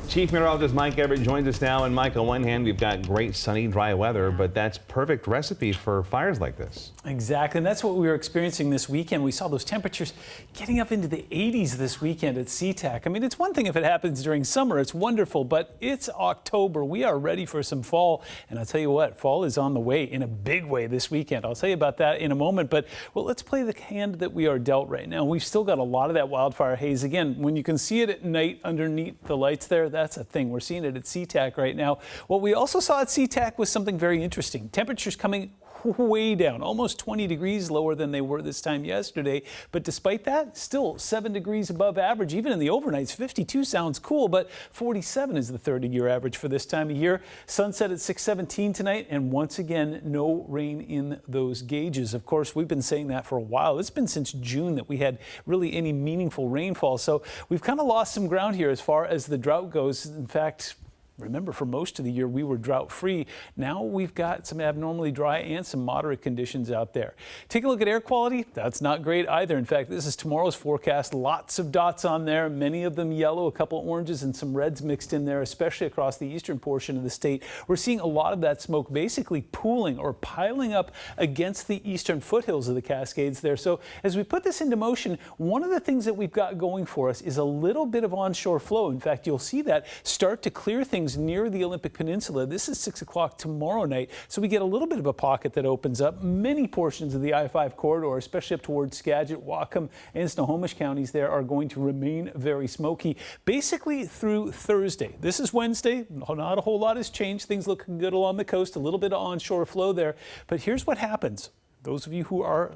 Chief Meteorologist Mike Everett joins us now. And Mike, on one hand, we've got great sunny, dry weather, but that's perfect recipe for fires like this. Exactly, and that's what we were experiencing this weekend. We saw those temperatures getting up into the 80s this weekend at SeaTac. I mean, it's one thing if it happens during summer, it's wonderful, but it's October. We are ready for some fall, and I'll tell you what, fall is on the way in a big way this weekend. I'll tell you about that in a moment, but well, let's play the hand that we are dealt right now. We've still got a lot of that wildfire haze. Again, when you can see it at night underneath the lights there, that's a thing. We're seeing it at SeaTac right now. What we also saw at SeaTac was something very interesting. Temperatures coming way down, almost 20 degrees lower than they were this time yesterday. But despite that, still 7 degrees above average. Even in the overnights, 52 sounds cool, but 47 is the 30-year average for this time of year. Sunset at 6:17 tonight, and once again, no rain in those gauges. Of course, we've been saying that for a while. It's been since June that we had really any meaningful rainfall. So we've kind of lost some ground here as far as the drought goes. In fact, remember, for most of the year, we were drought-free. Now we've got some abnormally dry and some moderate conditions out there. Take a look at air quality. That's not great either. In fact, this is tomorrow's forecast. Lots of dots on there, many of them yellow, a couple of oranges and some reds mixed in there, especially across the eastern portion of the state. We're seeing a lot of that smoke basically pooling or piling up against the eastern foothills of the Cascades there. So as we put this into motion, one of the things that we've got going for us is a little bit of onshore flow. In fact, you'll see that start to clear things near the Olympic Peninsula. This is 6 o'clock tomorrow night, so we get a little bit of a pocket that opens up. Many portions of the I-5 corridor, especially up towards Skagit, Whatcom, and Snohomish counties there, are going to remain very smoky, basically through Thursday. This is Wednesday. Not a whole lot has changed. Things looking good along the coast, a little bit of onshore flow there. But here's what happens. Those of you who are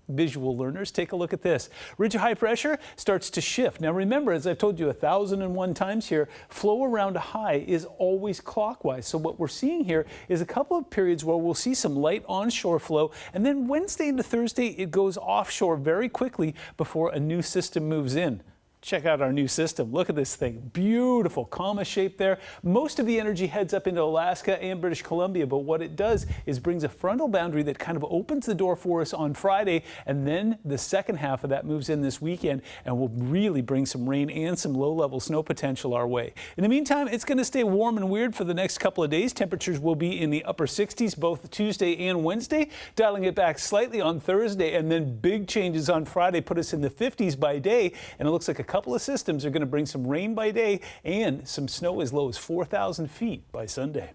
visual learners, take a look at this. Ridge of high pressure starts to shift. Now remember, as I've told you 1,001 times here, flow around a high is always clockwise. So what we're seeing here is a couple of periods where we'll see some light onshore flow, and then Wednesday into Thursday it goes offshore very quickly before a new system moves in. Check out our new system. Look at this thing. Beautiful, comma shape there. Most of the energy heads up into Alaska and British Columbia, but what it does is brings a frontal boundary that kind of opens the door for us on Friday, and then the second half of that moves in this weekend and will really bring some rain and some low-level snow potential our way. In the meantime, it's going to stay warm and weird for the next couple of days. Temperatures will be in the upper 60s both Tuesday and Wednesday, dialing it back slightly on Thursday, and then big changes on Friday put us in the 50s by day, and it looks like a couple of systems are going to bring some rain by day and some snow as low as 4,000 feet by Sunday.